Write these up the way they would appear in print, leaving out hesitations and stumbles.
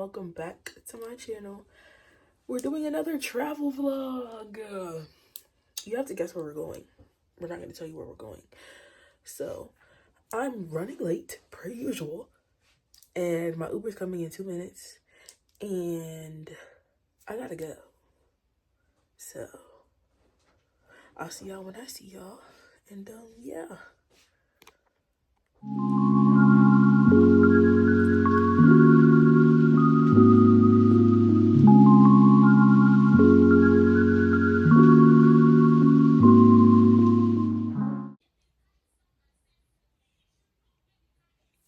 welcome back to my channel. We're doing another travel vlog. You have to guess where we're going. We're not going to tell you where we're going. So I'm running late per usual, and my Uber's coming in 2 minutes, and I gotta go. So I'll see y'all when I see y'all, and yeah.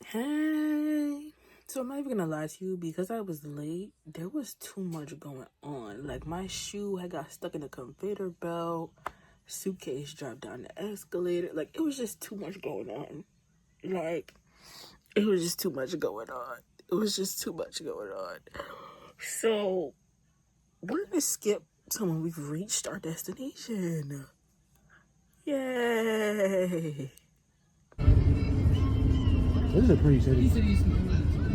Hey, so I'm not even gonna lie to you, because I was late, there was too much going on. Like, my shoe had got stuck in a conveyor belt, suitcase dropped down the escalator. Like, it was just too much going on. Like, it was just too much going on. It was just too much going on. So we're gonna skip to when we've reached our destination. Yay! This is a pretty city.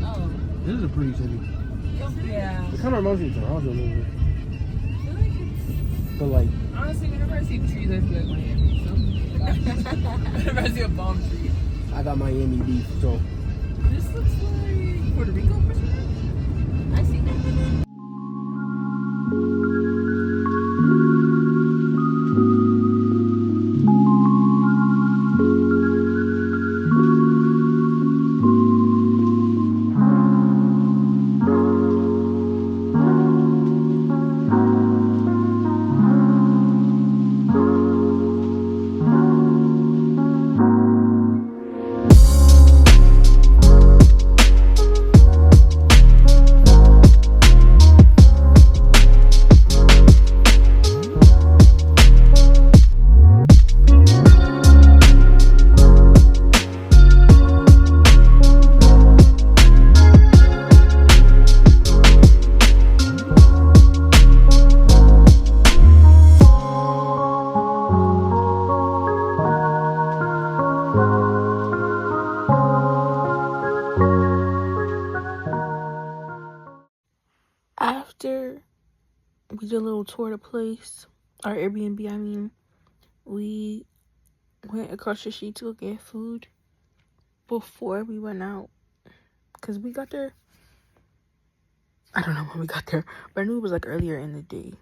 Oh. This is a pretty city. Yeah. It kind of reminds me of Toronto a little bit. I feel like it's... But like... Honestly, whenever I see trees, I feel like Miami. So... whenever I see a palm tree. I got Miami beef, so... This looks like Puerto Rico for sure. I see that. After we did a little tour of the place, our Airbnb, I mean, we went across the street to go get food before we went out. Because we got there, I don't know when we got there, but I knew it was like earlier in the day.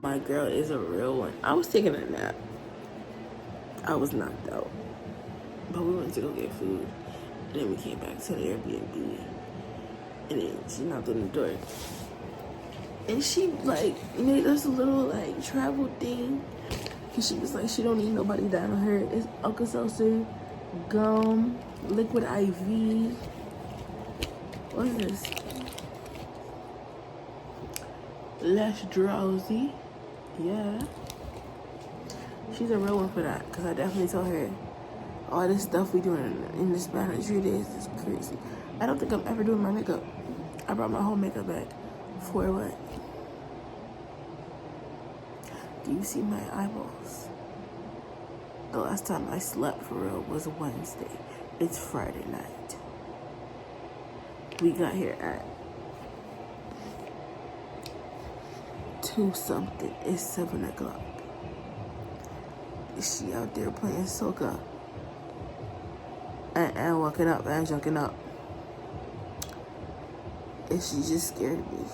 My girl is a real one. I was taking a nap. I was knocked out. But we went to go get food. And then we came back to the Airbnb. And then she knocked on the door. And she, like, made us a little, like, travel thing. Because she was like, she don't need nobody down on her. It's Alka-Seltzer, gum, liquid IV. What's this? Less drowsy. Yeah. She's a real one for that. Because I definitely told her, all this stuff we doing in the span of 3 days is crazy. I don't think I'm ever doing my makeup. I brought my whole makeup back. For what? Do you see my eyeballs? The last time I slept for real was Wednesday. It's Friday night. We got here at 2 something. It's 7 o'clock. She out there playing soca and walking up and junking up. And she just scared me.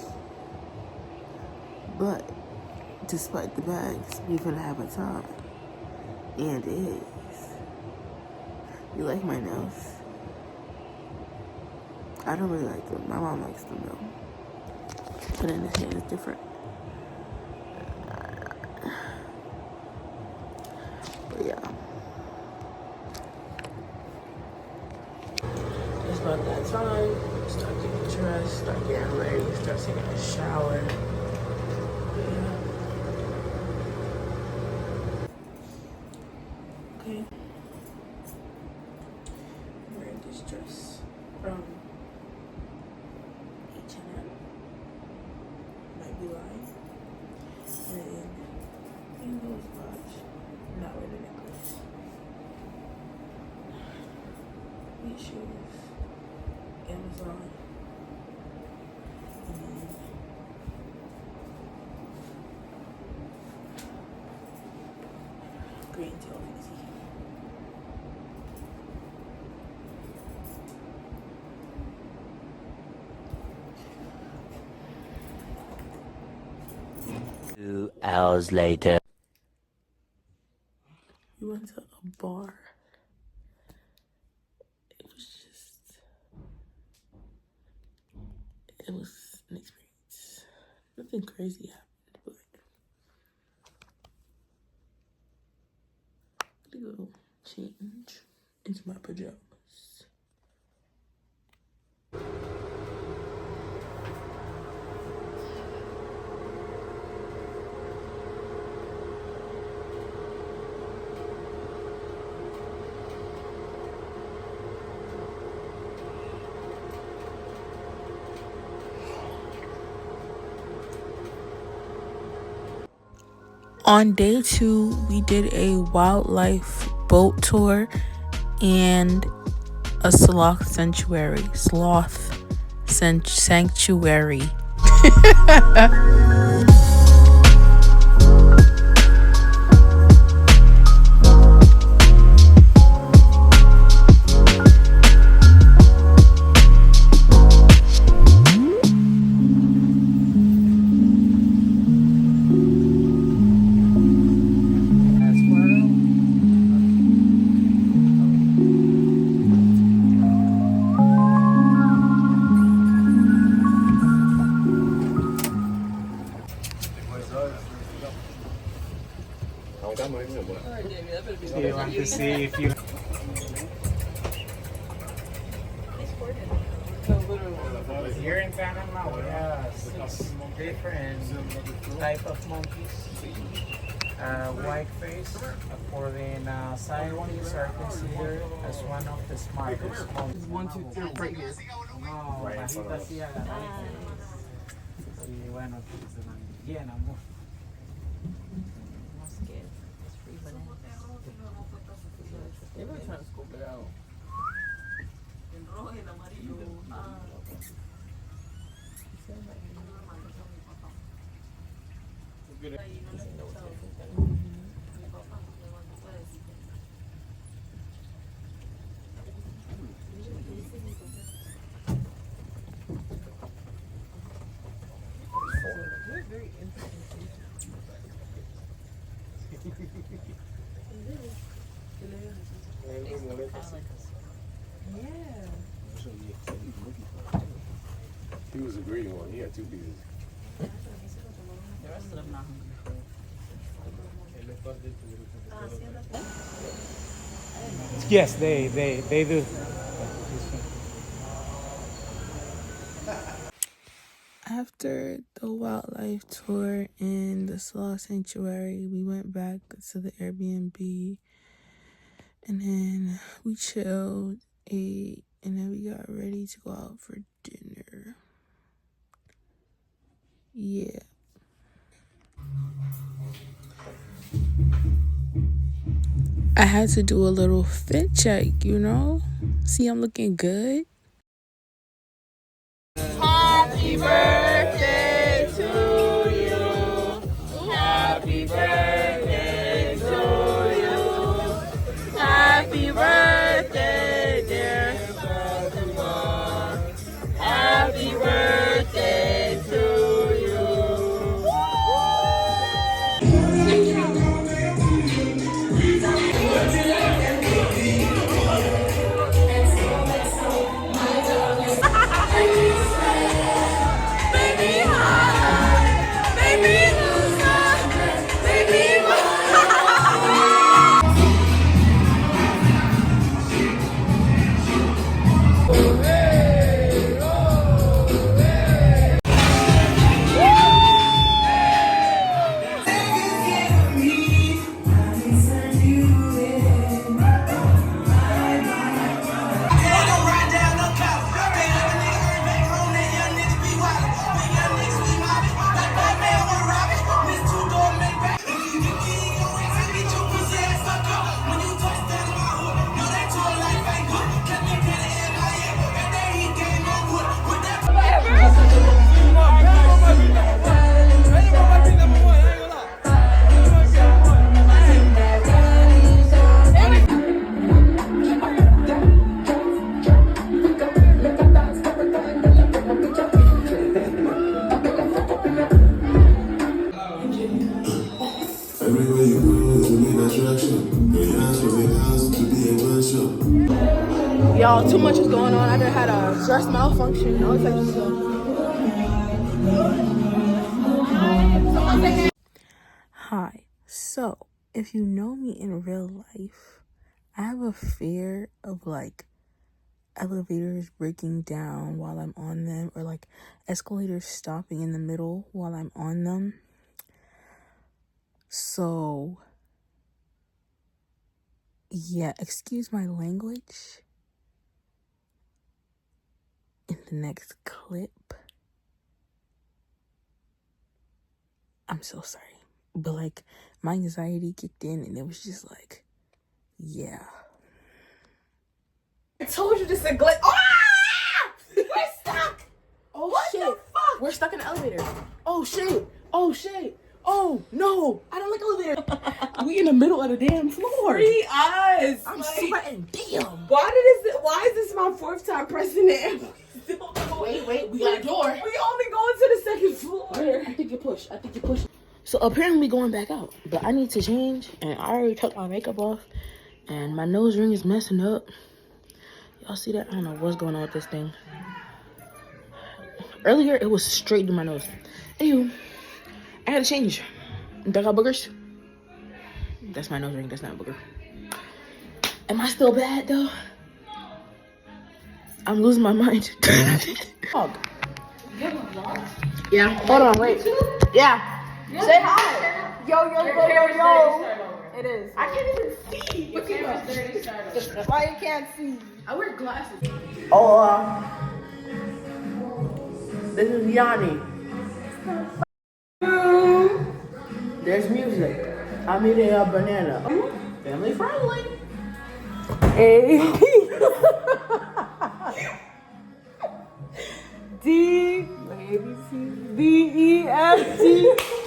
But despite the bags, we gonna have a time. And it is. You like my nails? I don't really like them. My mom likes them though. But in this hand, it's different. But yeah. It's about that time. Start getting dressed, start getting ready, start taking a shower. Yeah. Okay. I'm wearing this dress from H&M. Might be lying. And then those watch. these shoes. Amazon. And then green tail easy. Hours later. We went to a bar. It was an experience. Nothing crazy happened, but I'm gonna go change into my pajamas. On day 2, we did a wildlife boat tour and a sloth sanctuary. Sanctuary. Do you want to see if you here in Panama we have 6 different type of monkeys. White face, according scientists are considered as one of the smartest monkeys. 1, 2, 3, right here. No, bajita así agarradita. Sí, bueno, bien, amor. They were trying to scope it out. They're very interesting. Yeah. He was a greedy one. He had 2 pieces. The rest of them not hungry for it. Yes, they do. After the wildlife tour and the sloth sanctuary, we went back to the Airbnb and then we chilled, ate, and then we got ready to go out for dinner. Yeah. I had to do a little fit check, you know? See, I'm looking good. Happy birthday to you. Happy birthday to you. Happy birthday, dear Fatima. Happy birthday to you. Baby, Y'all, too much is going on. I just had a stress malfunction. All types of stuff. Hi. So, if you know me in real life, I have a fear of like elevators breaking down while I'm on them, or like escalators stopping in the middle while I'm on them. So, yeah, excuse my language in the next clip. I'm so sorry. But like, my anxiety kicked in and it was just like, yeah. I told you this is a glitch. Ah! We're stuck. Oh, what shit. the fuck? We're stuck in the elevator. Oh, shit. Oh, shit. Oh, no. I don't like elevators. We in the middle of the damn floor. Free us. I'm sweating. Damn. Why is this my fourth time pressing it? Wait. We got a door. We only going to the second floor. I think you push. So apparently going back out. But I need to change. And I already took my makeup off. And my nose ring is messing up. Y'all see that? I don't know what's going on with this thing. Earlier, it was straight to my nose. Anywho, I had to change. I got boogers. That's my nose ring. That's not a booger. Am I still bad, though? I'm losing my mind. Yeah. Hold on, wait. Yeah. Say hi. Yo. It is. I can't even see. Why you can't see? I wear glasses. Oh, this is Yanni. There's music. I'm eating a banana. Family friendly. A D ABC D E F G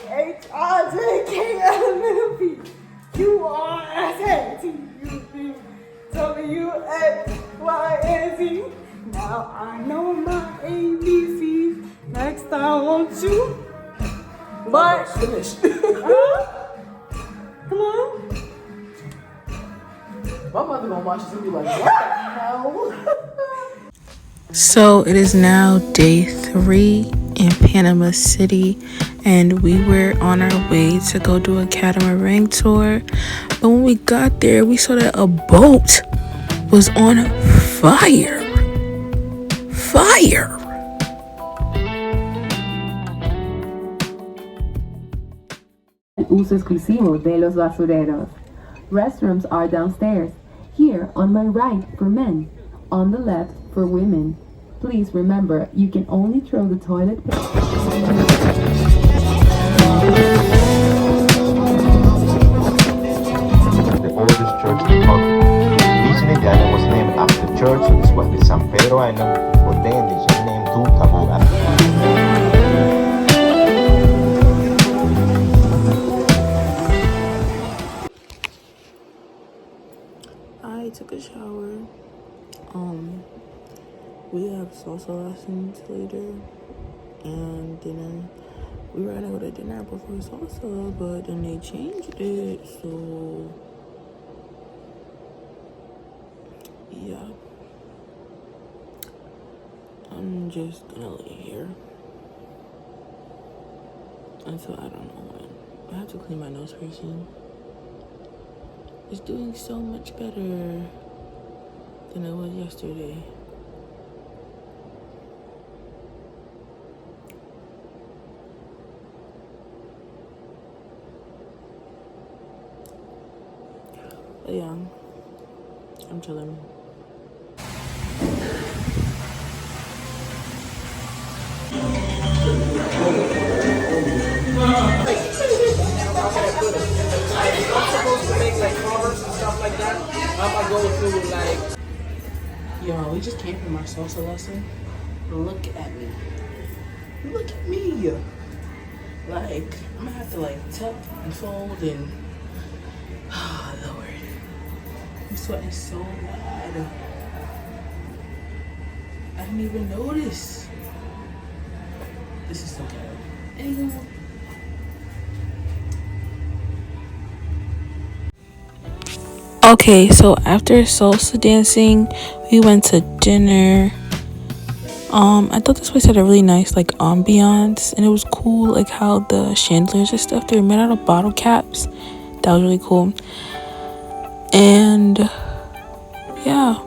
H I J K L M N P Q R S T U V W X Y and Z. Now I know my ABCs. Next I want you. But Finished. come on. My mother gonna watch this and be like, what the hell? So it is now day 3 in Panama City, and we were on our way to go do a Catamaran tour. But when we got there, we saw that a boat was on fire. Uso exclusivo de los basureros. Restrooms are downstairs. Here on my right for men, on the left for women. Please remember, you can only throw the toilet. The oldest church in the country. Originally, the island was named after the church, so this was the San Pedro Island, but then they changed the name to Cabo Island. I took a shower. We have salsa lessons later and dinner. We were gonna go to dinner before salsa, but then they changed it, so yeah. I'm just gonna lay here until I don't know when. I have to clean my nose piercing. It's doing so much better than it was yesterday. But yeah, I'm chilling. Yo, we just came from our salsa lesson. Look at me. Look at me. Like, I'm gonna have to like tuck and fold and oh Lord. I'm sweating so bad. I didn't even notice. This is so bad. Anyway. Okay, so after salsa dancing, we went to dinner. I thought this place had a really nice like ambiance, and it was cool like how the chandeliers and stuff, they were made out of bottle caps. That was really cool. And yeah,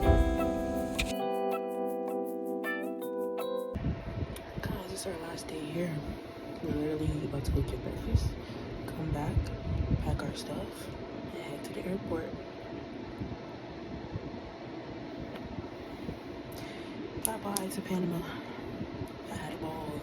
guys, this is our last day here. We're literally about to go get breakfast, come back, pack our stuff, and head to the airport. Bye bye to Panama. I had a ball.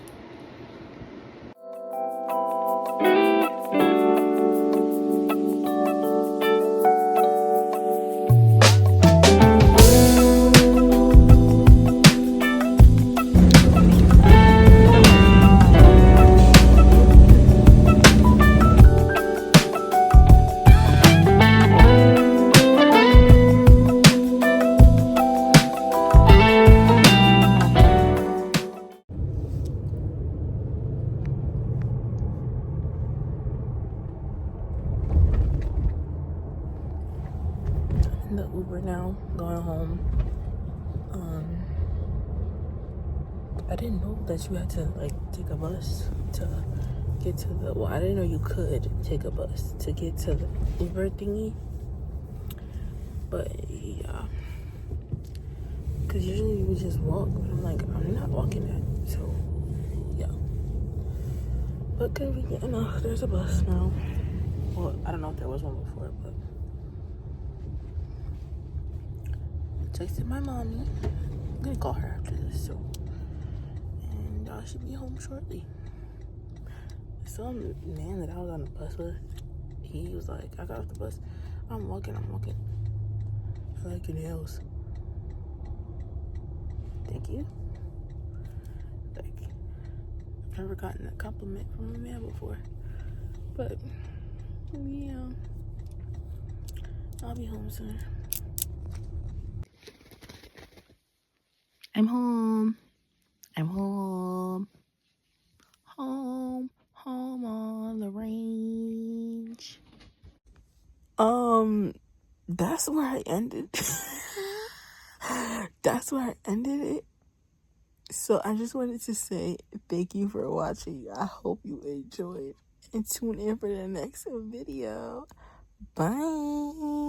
In the Uber now, going home. I didn't know that you had to like take a bus to get to the. Well, I didn't know you could take a bus to get to the Uber thingy. But yeah, because usually we would just walk. But I'm like, I'm not walking that. So yeah. But convenient enough, there's a bus now. Well, I don't know if there was one before, but. Texted my mommy. I'm gonna call her after this, so. And I should be home shortly. Some man that I was on the bus with, he was like, I got off the bus. I'm walking. I like your nails. Thank you. Like, I've never gotten a compliment from a man before. But, yeah. I'll be home soon. I'm home. Home on the range. That's where I ended. That's where I ended it. So I just wanted to say thank you for watching. I hope you enjoyed. And tune in for the next video. Bye.